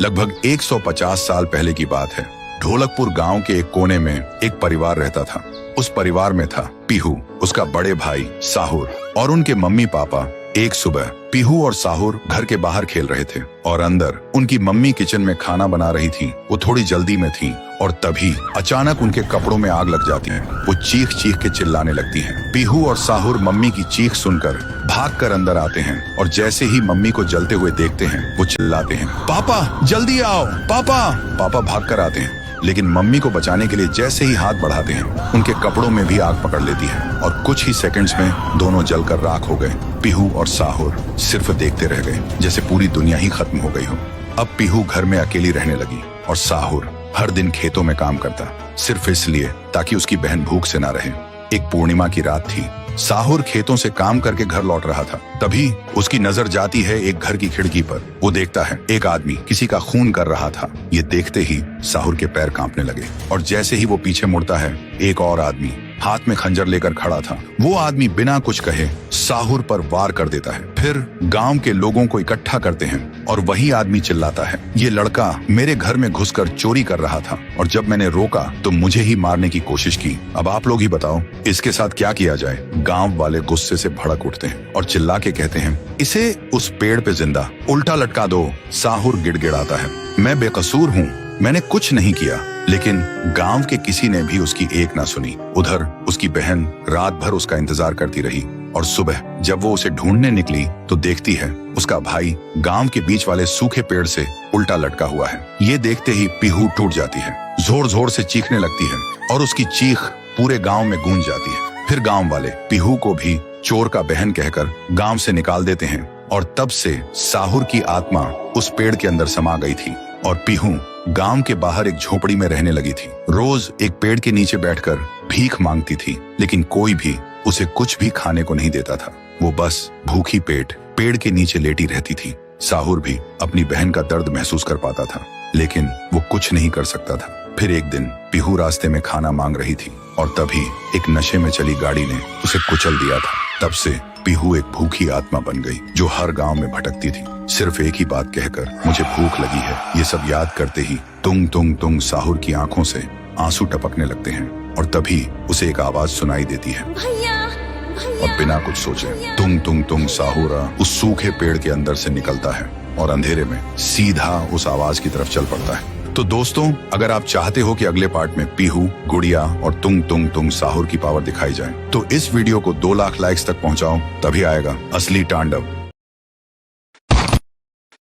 लगभग 150 साल पहले की बात है। ढोलकपुर गांव के एक कोने में एक परिवार रहता था। उस परिवार में था पीहू, उसका बड़े भाई साहुर और उनके मम्मी पापा। एक सुबह पीहू और साहुर घर के बाहर खेल रहे थे और अंदर उनकी मम्मी किचन में खाना बना रही थी। वो थोड़ी जल्दी में थी और तभी अचानक उनके कपड़ों में आग लग जाती है। वो चीख चीख के चिल्लाने लगती हैं। पीहू और साहुर मम्मी की चीख सुनकर भागकर अंदर आते हैं और जैसे ही मम्मी को जलते हुए देखते हैं वो चिल्लाते हैं, पापा जल्दी आओ पापा। पापा भागकर आते हैं, लेकिन मम्मी को बचाने के लिए जैसे ही हाथ बढ़ाते हैं उनके कपड़ों में भी आग पकड़ लेती है और कुछ ही सेकंड्स में दोनों जलकर राख हो गए। पीहू और साहुर सिर्फ देखते रह गए, जैसे पूरी दुनिया ही खत्म हो गई हो। अब पीहू घर में अकेली रहने लगी और साहुर हर दिन खेतों में काम करता, सिर्फ इसलिए ताकि उसकी बहन भूख से ना रहे। एक पूर्णिमा की रात थी। साहुर खेतों से काम करके घर लौट रहा था। तभी उसकी नजर जाती है एक घर की खिड़की पर। वो देखता है एक आदमी किसी का खून कर रहा था। ये देखते ही साहुर के पैर कांपने लगे और जैसे ही वो पीछे मुड़ता है एक और आदमी हाथ में खंजर लेकर खड़ा था। वो आदमी बिना कुछ कहे साहुर पर वार कर देता है। फिर गांव के लोगों को इकट्ठा करते हैं और वही आदमी चिल्लाता है, ये लड़का मेरे घर में घुसकर चोरी कर रहा था और जब मैंने रोका तो मुझे ही मारने की कोशिश की। अब आप लोग ही बताओ इसके साथ क्या किया जाए। गांव वाले गुस्से से भड़क उठते हैं और चिल्ला के कहते हैं, इसे उस पेड़ पे जिंदा उल्टा लटका दो। साहुर गिड़गिड़ाता है, मैं बेकसूर हूँ, मैंने कुछ नहीं किया। लेकिन गांव के किसी ने भी उसकी एक ना सुनी। उधर उसकी बहन रात भर उसका इंतजार करती रही और सुबह जब वो उसे ढूंढने निकली तो देखती है उसका भाई गांव के बीच वाले सूखे पेड़ से उल्टा लटका हुआ है। ये देखते ही पीहू टूट जाती है, जोर जोर से चीखने लगती है और उसकी चीख पूरे गांव में गूंज जाती है। फिर गांव वाले पीहू को भी चोर का बहन कहकर गांव से निकाल देते हैं और तब से साहुर की आत्मा उस पेड़ के अंदर समा गई थी और पीहू गांव के बाहर एक झोपड़ी में रहने लगी थी। रोज एक पेड़ के नीचे बैठकर भीख मांगती थी, लेकिन कोई भी उसे कुछ भी खाने को नहीं देता था। वो बस भूखी पेट पेड़ के नीचे लेटी रहती थी। साहुर भी अपनी बहन का दर्द महसूस कर पाता था, लेकिन वो कुछ नहीं कर सकता था। फिर एक दिन पीहू रास्ते में खाना मांग रही थी और तभी एक नशे में चली गाड़ी ने उसे कुचल दिया था। तब से पीहू एक भूखी आत्मा बन गई जो हर गांव में भटकती थी, सिर्फ एक ही बात कहकर, मुझे भूख लगी है। ये सब याद करते ही तुंग तुंग तुंग साहुर की आंखों से आंसू टपकने लगते हैं और तभी उसे एक आवाज सुनाई देती है और बिना कुछ सोचे तुंग तुंग तुंग साहुर उस सूखे पेड़ के अंदर से निकलता है और अंधेरे में सीधा उस आवाज की तरफ चल पड़ता है। तो दोस्तों, अगर आप चाहते हो कि अगले पार्ट में पीहू, गुड़िया और तुंग तुंग तुंग साहुर की पावर दिखाई जाए तो इस वीडियो को 2 लाख लाइक्स तक पहुंचाओ, तभी आएगा असली तांडव।